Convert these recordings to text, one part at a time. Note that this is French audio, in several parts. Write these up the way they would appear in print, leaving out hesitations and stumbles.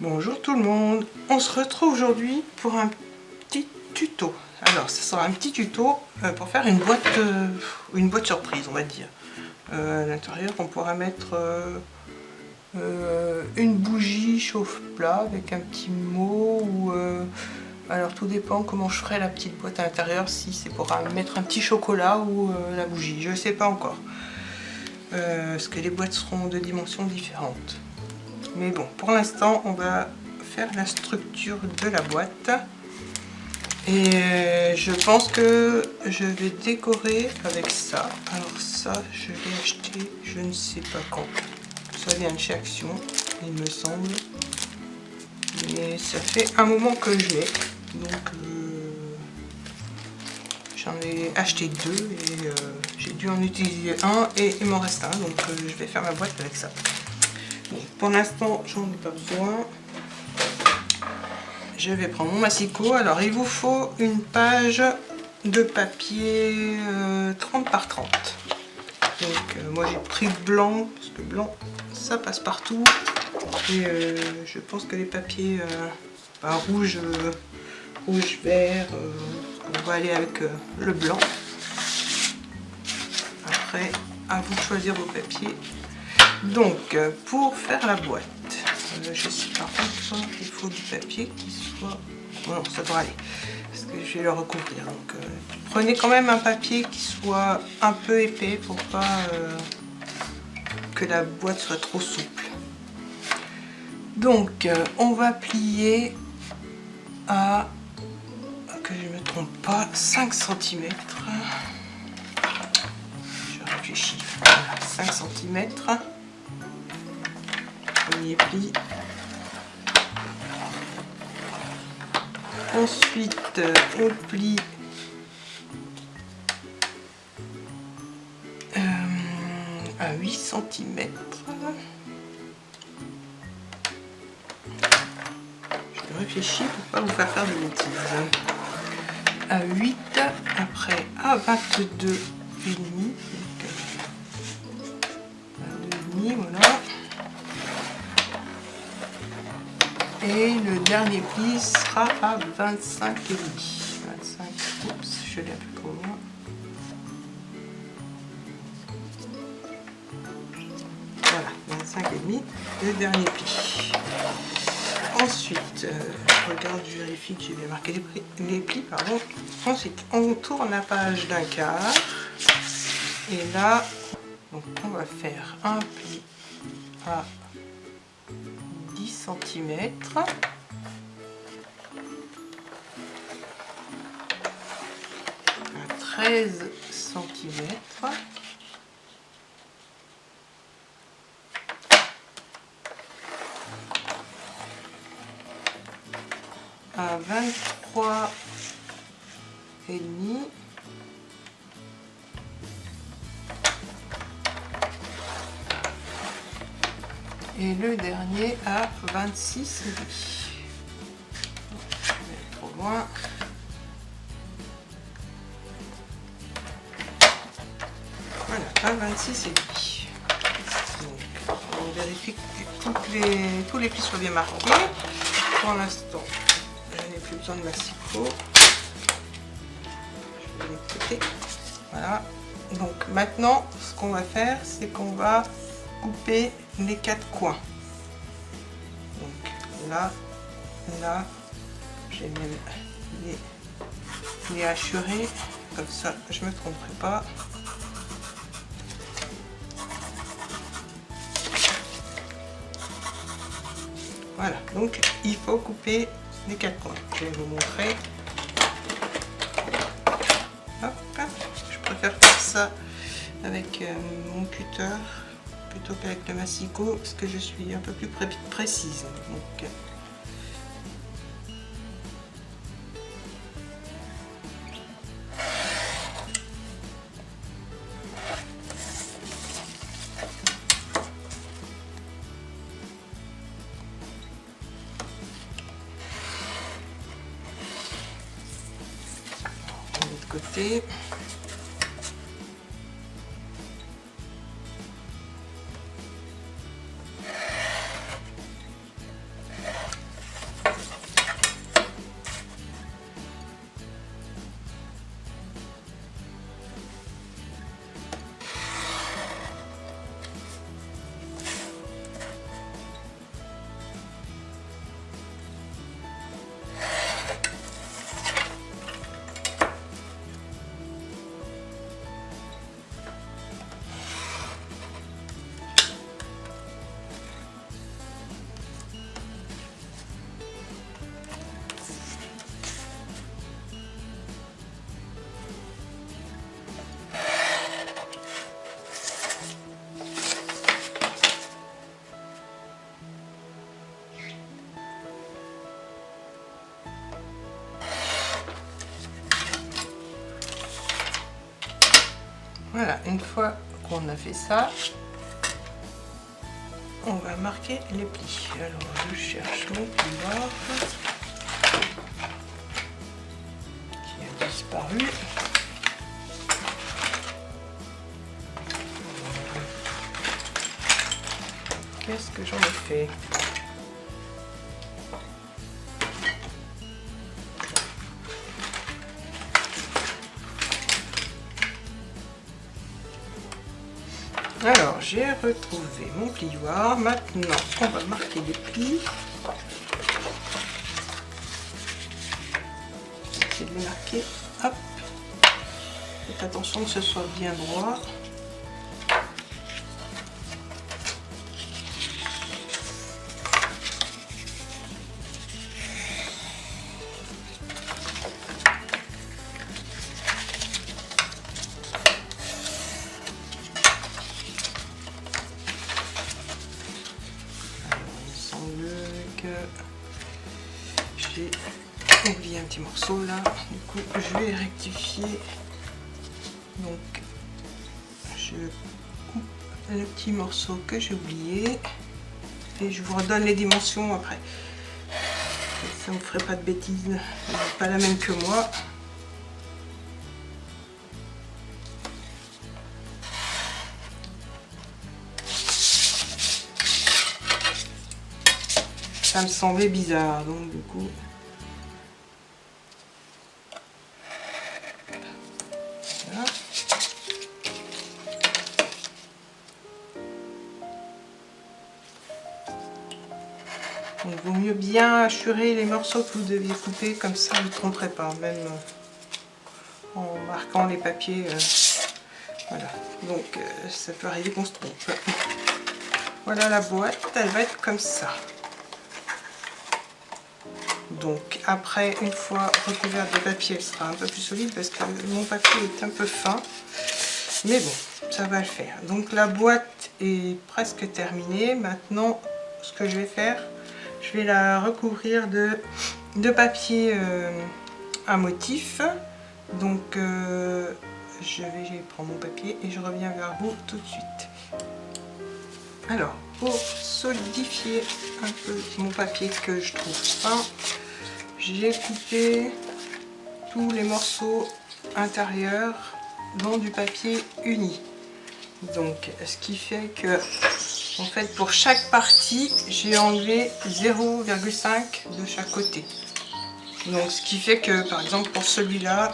Bonjour tout le monde, on se retrouve aujourd'hui pour un petit tuto. Alors ce sera un petit tuto pour faire une boîte surprise, on va dire. À l'intérieur on pourra mettre une bougie chauffe-plat avec un petit mot ou alors tout dépend comment je ferai la petite boîte à l'intérieur, si c'est pour mettre un petit chocolat ou la bougie, je ne sais pas encore. Parce que les boîtes seront de dimensions différentes. Mais bon, pour l'instant, on va faire la structure de la boîte. Et je pense que je vais décorer avec ça. Alors ça, je l'ai acheté, je ne sais pas quand. Ça vient de chez Action, il me semble. Mais ça fait un moment que je l'ai. Donc, j'en ai acheté deux et j'ai dû en utiliser un et il m'en reste un. Donc, je vais faire ma boîte avec ça. Pour l'instant, j'en ai pas besoin. Je vais prendre mon massicot. Alors, il vous faut une page de papier 30 par 30. Donc, moi j'ai pris blanc, parce que blanc, ça passe partout. Et je pense que les papiers rouge, vert, on va aller avec le blanc. Après, à vous de choisir vos papiers. Donc, pour faire la boîte, je sais par contre qu'il faut du papier qui soit... Bon, non, ça devrait aller, parce que je vais le recouvrir. Donc, prenez quand même un papier qui soit un peu épais pour pas que la boîte soit trop souple. Donc, on va plier à, que je ne me trompe pas, 5 cm. Je réfléchis. Voilà, 5 cm. Premier pli. Ensuite, on plie à 8 cm. Je réfléchis pour pas vous faire faire de bêtises. À 8, après à 22 et demi. 22 et demi, voilà. Et le dernier pli sera à 25 et demi. 25, oups, je l'ai un peu trop loin. Voilà, 25 et demi, le dernier pli. Ensuite, je regarde, je vérifie que j'ai bien marqué les plis, pardon. Ensuite, on tourne la page d'un quart. Et là, donc on va faire un pli à 10 cm. À 13 cm. À 23 et demi. Et le dernier à 26 et demi. Je vais trop loin. Voilà, à 26 et demi. Donc, on vérifie que tous les plis soient bien marqués. Pour l'instant, je n'ai plus besoin de massicot. Je vais les côtés. Voilà. Donc maintenant, ce qu'on va faire, c'est qu'on va couper les 4 coins. Donc là, j'ai même les hachurés, comme ça je me tromperai pas. Voilà, donc il faut couper les 4 coins. Je vais vous montrer. Hop, je préfère faire ça avec mon cutter plutôt qu'avec le massicot, parce que je suis un peu plus précise. Donc, de l'autre côté. Voilà, une fois qu'on a fait ça, on va marquer les plis. Alors je cherche mon plioir qui a disparu. Qu'est-ce que j'en ai fait? Alors, j'ai retrouvé mon plioir. Maintenant, on va marquer les plis. Essayer de les marquer. Hop. Faites attention que ce soit bien droit. J'ai oublié un petit morceau là, du coup je vais rectifier. Donc je coupe le petit morceau que j'ai oublié et je vous redonne les dimensions après. Ça ne me ferait pas de bêtises, pas la même que moi. Ça me semblait bizarre, donc du coup. Voilà. Donc, il vaut mieux bien assurer les morceaux que vous deviez couper, comme ça vous ne tromperez pas, même en marquant les papiers. Voilà, donc ça peut arriver qu'on se trompe. Voilà la boîte, elle va être comme ça. Donc après, une fois recouverte de papier, elle sera un peu plus solide parce que mon papier est un peu fin. Mais bon, ça va le faire. Donc la boîte est presque terminée. Maintenant, ce que je vais faire, je vais la recouvrir de papier à motif. Donc je vais prendre mon papier et je reviens vers vous tout de suite. Alors, pour solidifier un peu mon papier que je trouve fin, j'ai coupé tous les morceaux intérieurs dans du papier uni. Donc, ce qui fait que, en fait, pour chaque partie, j'ai enlevé 0,5 de chaque côté. Donc, ce qui fait que, par exemple, pour celui-là,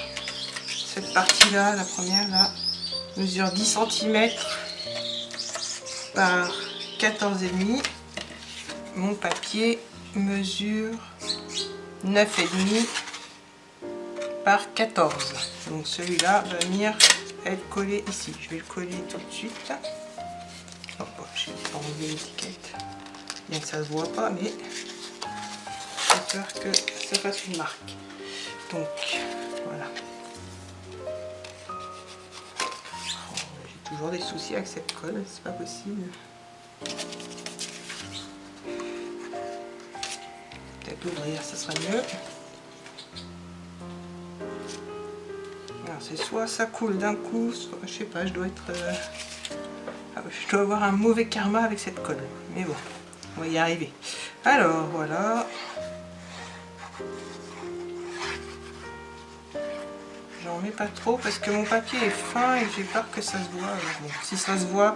cette partie-là, la première, là, mesure 10 cm par 14,5. Mon papier mesure 9,5 par 14. Donc celui-là va venir être collé ici. Je vais le coller tout de suite. Oh, bon, je vais pas enlever l'étiquette. Bien que ça ne se voit pas, mais j'ai peur que ça fasse une marque. Donc voilà. Oh, j'ai toujours des soucis avec cette colle, c'est pas possible. Peut-être l'ouvrir, ça sera mieux. C'est soit ça coule d'un coup, soit je sais pas, je dois avoir un mauvais karma avec cette colle. Mais bon, on va y arriver. Alors voilà. J'en mets pas trop parce que mon papier est fin et j'ai peur que ça se voit. Bon, si ça se voit,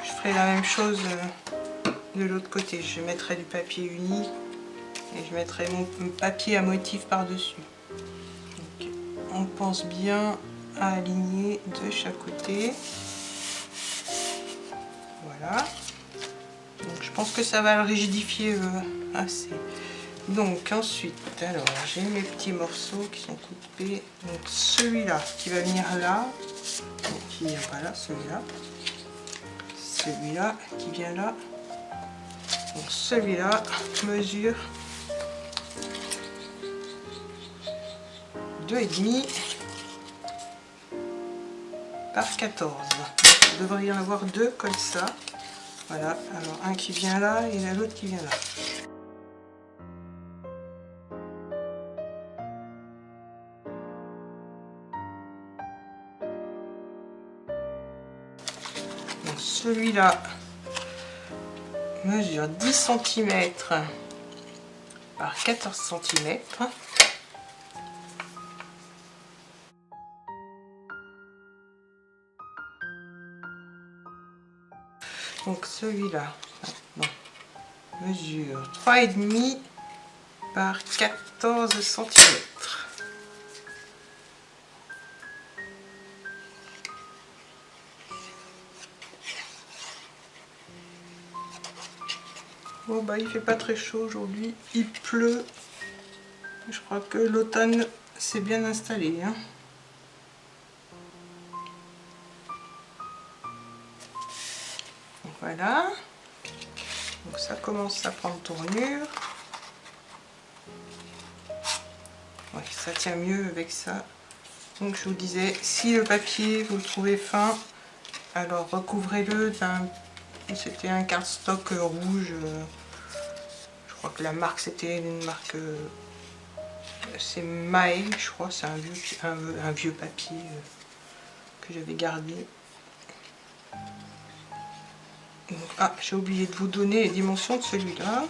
je ferai la même chose de l'autre côté. Je mettrai du papier uni et je mettrai mon papier à motif par-dessus. On pense bien à aligner de chaque côté. Voilà. Donc je pense que ça va le rigidifier assez. Donc ensuite, alors j'ai mes petits morceaux qui sont coupés. Donc celui-là qui va venir là, donc qui vient pas là, celui-là. Celui-là qui vient là. Donc celui-là mesure 2,5 par 14. Il devrait y en avoir deux comme ça. Voilà, alors un qui vient là et l'autre qui vient là. celui-là mesure 10 cm par 14 cm. Donc celui-là mesure 3,5 par 14 cm. Bon bah il fait pas très chaud aujourd'hui, il pleut. Je crois que l'automne s'est bien installé, hein. Voilà. Donc ça commence à prendre tournure. Ouais, ça tient mieux avec ça. Donc je vous disais, si le papier vous le trouvez fin, alors recouvrez-le d'un... C'était un cardstock rouge. Je crois que la marque c'était une marque... c'est Mae, je crois. C'est un vieux papier que j'avais gardé. Donc, ah, j'ai oublié de vous donner les dimensions de celui-là.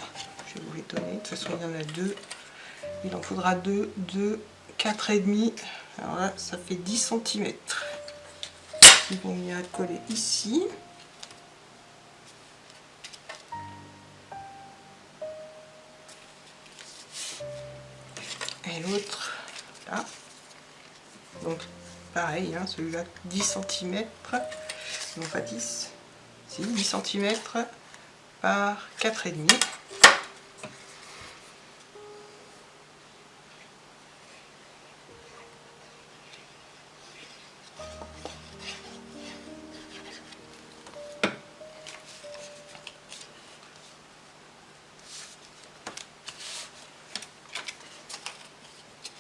Je vais vous les donner. De toute façon, il y en a deux. Il en faudra deux, 4,5. Alors là, ça fait 10 cm. Ils vont venir coller ici. Et l'autre là. Donc pareil, hein, celui-là 10 cm. Non pas 10. Si, 10 cm par 4,5.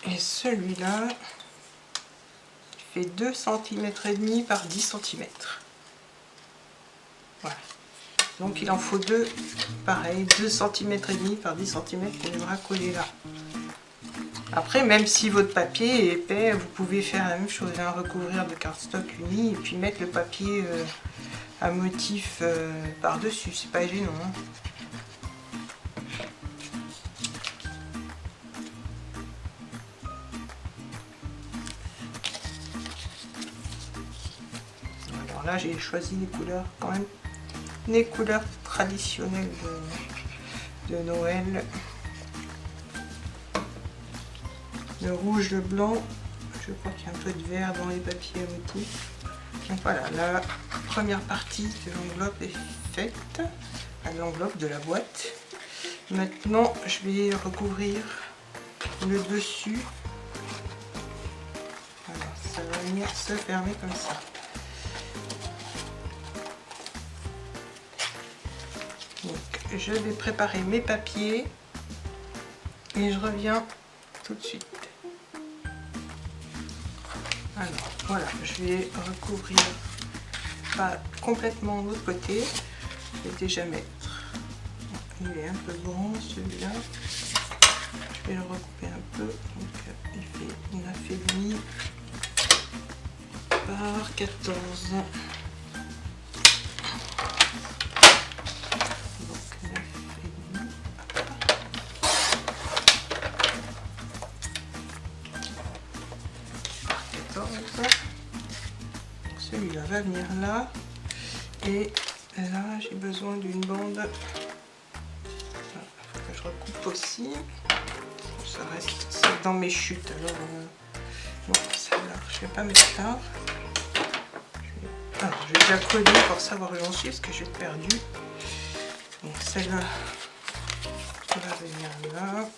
Et celui-là fait 2,5 cm par 10 cm. Voilà. Donc il en faut deux, pareil, 2,5 cm par 10 cm qu'on devra coller là. Après, même si votre papier est épais, vous pouvez faire la même chose, hein, recouvrir de cardstock uni et puis mettre le papier à motif par-dessus, c'est pas gênant. Hein. Alors là, j'ai choisi des couleurs quand même, des couleurs traditionnelles de Noël. Le rouge, le blanc, je crois qu'il y a un peu de vert dans les papiers à motif. Donc voilà, la première partie de l'enveloppe est faite, l'enveloppe de la boîte. Maintenant, je vais recouvrir le dessus. Voilà, ça va venir se fermer comme ça. Donc, je vais préparer mes papiers et je reviens tout de suite. Alors voilà, je vais recouvrir pas complètement l'autre côté. Je vais déjà mettre. Il est un peu grand celui-là. Je vais le recouper un peu. Donc il fait 9,5 par 14. Celui-là va venir là et là j'ai besoin d'une bande. Voilà, faut que je recoupe aussi. Ça reste dans mes chutes. Alors non, celle-là je vais pas mettre là. Alors je vais déjà coller pour savoir où j'en suis parce que j'ai perdu. Donc celle-là va venir là.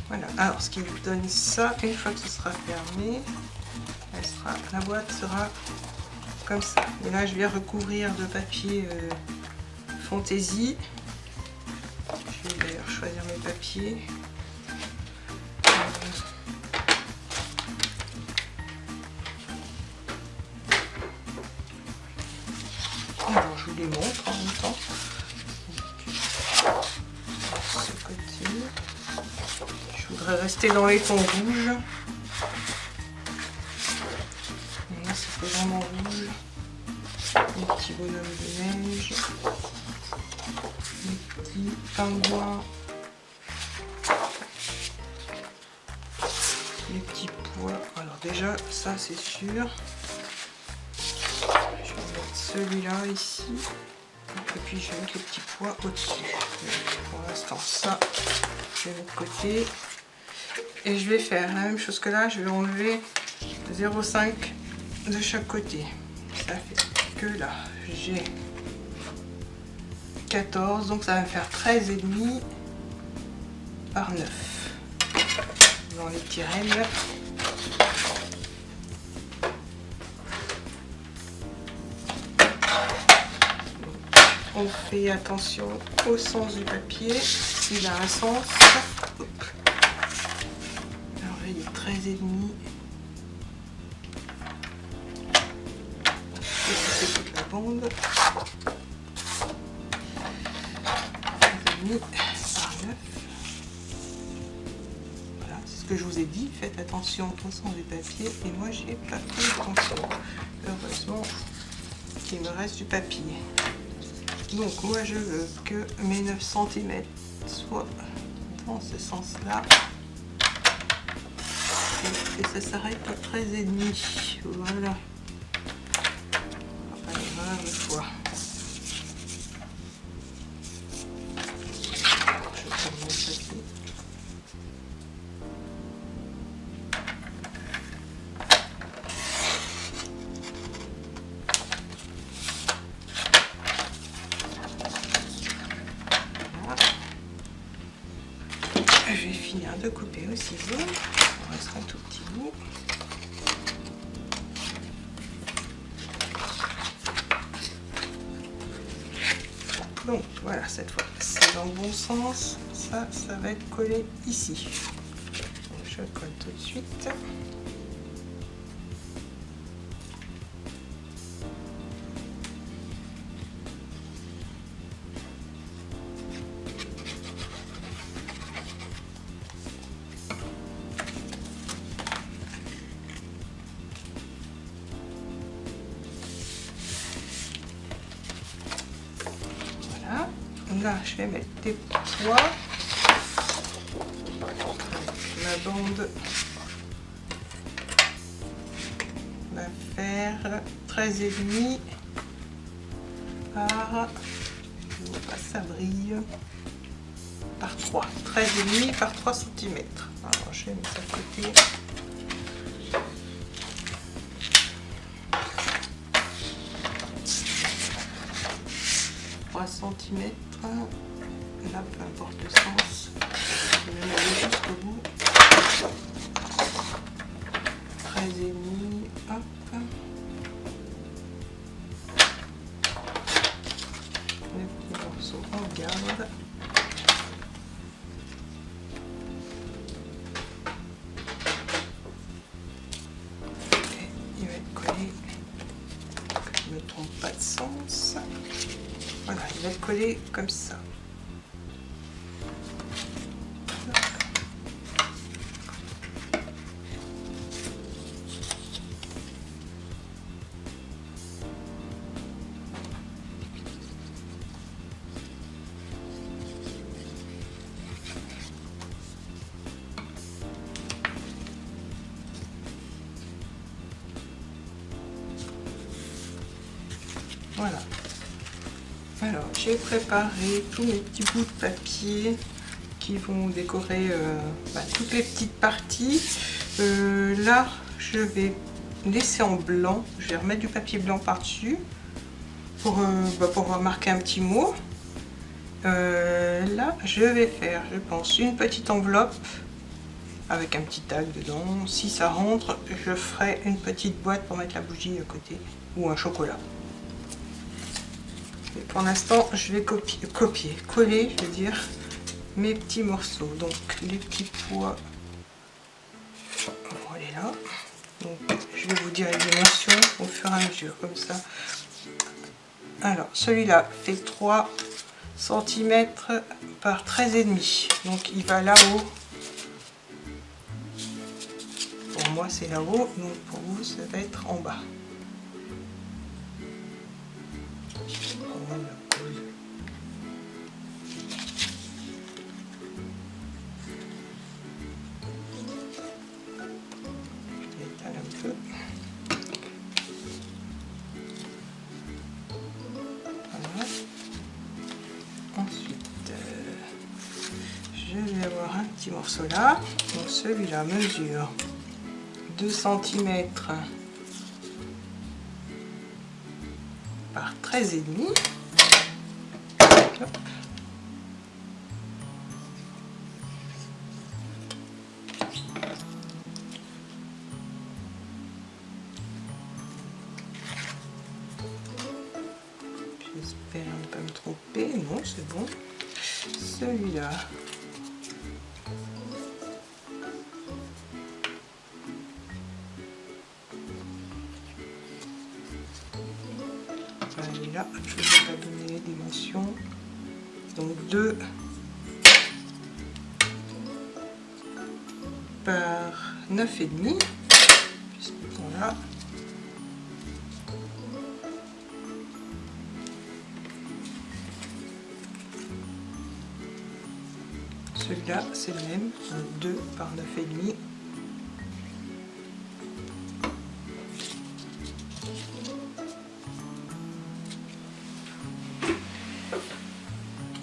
Voilà, alors ce qui nous donne ça, une fois que ce sera fermé, la boîte sera comme ça. Et là je vais recouvrir de papier fantaisie. Je vais d'ailleurs choisir mes papiers. Alors je vous les montre en même temps. Donc, ce côté. Je voudrais rester dans les tons rouges. Là, ça fait vraiment rouge. Les petits bonhommes de neige. Les petits pingouins. Les petits pois. Alors déjà, ça c'est sûr. Je vais mettre celui-là ici. Et puis je vais mettre les petits pois au-dessus. Pour l'instant, ça, je vais mettre de côté. Et je vais faire la même chose que là. Je vais enlever 0,5 de chaque côté. Ça fait que là, j'ai 14. Donc ça va me faire 13,5 par 9. Dans les petits règles. On fait attention au sens du papier, il a un sens. Hop. Alors là, il est 13,5. C'est toute la bande. 13,5 par 9. Voilà, c'est ce que je vous ai dit. Faites attention au sens du papier. Et moi, j'ai pas fait attention. Heureusement qu'il me reste du papier. Donc moi je veux que mes 9 cm soient dans ce sens-là et que ça s'arrête à 13,5. Voilà. Pas l'erreur de fois. Je prends mon papier. Je vais finir de couper au ciseau. Il restera un tout petit bout. Donc voilà, cette fois c'est dans le bon sens. Ça va être collé ici. Donc, je le colle tout de suite. Là, je vais mettre des pois. La bande va faire 13,5 par, je vois pas, ça brille, par 3. 13,5 par 3 cm. Alors, je vais mettre ça de côté. Cm. Là, peu importe le sens, je vais aller jusqu'au bout. 13,5, hop. Les petits morceaux, on garde. Et il va être collé, que je ne me trompe pas de sens. Voilà, il va être collé comme ça. Voilà. Alors, j'ai préparé tous mes petits bouts de papier qui vont décorer toutes les petites parties. Là, je vais laisser en blanc. Je vais remettre du papier blanc par-dessus pour marquer un petit mot. Là, je vais faire, je pense, une petite enveloppe avec un petit tag dedans. Si ça rentre, je ferai une petite boîte pour mettre la bougie à côté ou un chocolat. Et pour l'instant, je vais coller, je veux dire, mes petits morceaux. Donc, les petits pois, on va aller là. Donc, je vais vous dire les dimensions au fur et à mesure, comme ça. Alors celui-là fait 3 cm par 13,5, donc il va là-haut. Pour moi c'est là-haut, donc pour vous ça va être en bas. Ensuite, je vais avoir un petit morceau là. Donc celui-là mesure 2 cm par 13,5. J'espère ne pas me tromper. Non, c'est bon. Celui-là. Là, je vais pas donner les dimensions. Donc 2 par 9,5. Voilà. Celui-là, c'est le même, 2 par 9,5.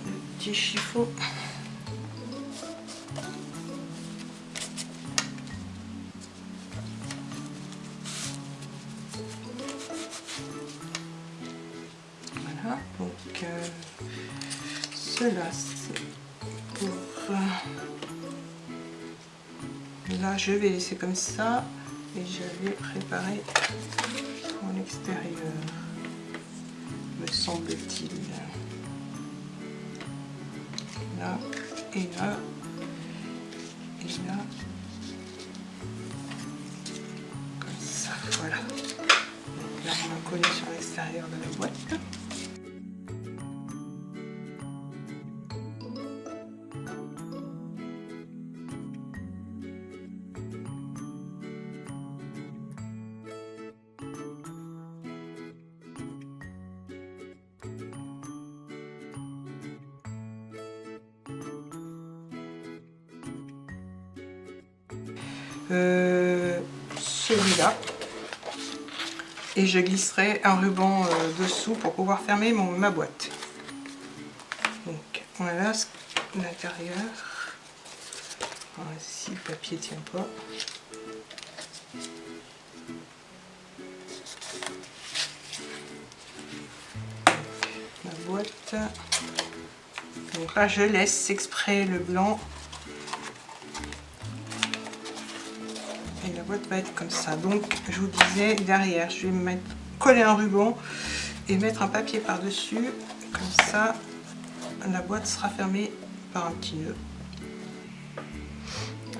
Le petit chiffon. Voilà, donc cela c'est pour... Là, je vais laisser comme ça et je vais préparer pour l'extérieur, me semble-t-il. Là et là et là, comme ça, voilà. Donc là, on va coller sur l'extérieur de la boîte. Celui-là, et je glisserai un ruban dessous pour pouvoir fermer ma boîte. Donc voilà l'intérieur. Si le papier tient pas, donc, ma boîte. Donc là je laisse exprès le blanc. Et la boîte va être comme ça. Donc je vous disais, derrière je vais coller un ruban et mettre un papier par dessus, comme ça la boîte sera fermée par un petit nœud.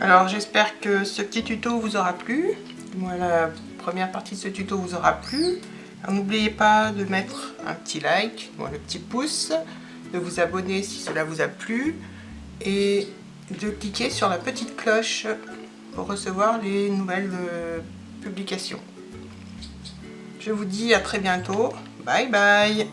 Alors j'espère que ce petit tuto vous aura plu. Moi, la première partie de ce tuto vous aura plu. N'oubliez pas de mettre un petit like, le petit pouce, de vous abonner si cela vous a plu et de cliquer sur la petite cloche pour recevoir les nouvelles publications. Je vous dis à très bientôt. Bye bye.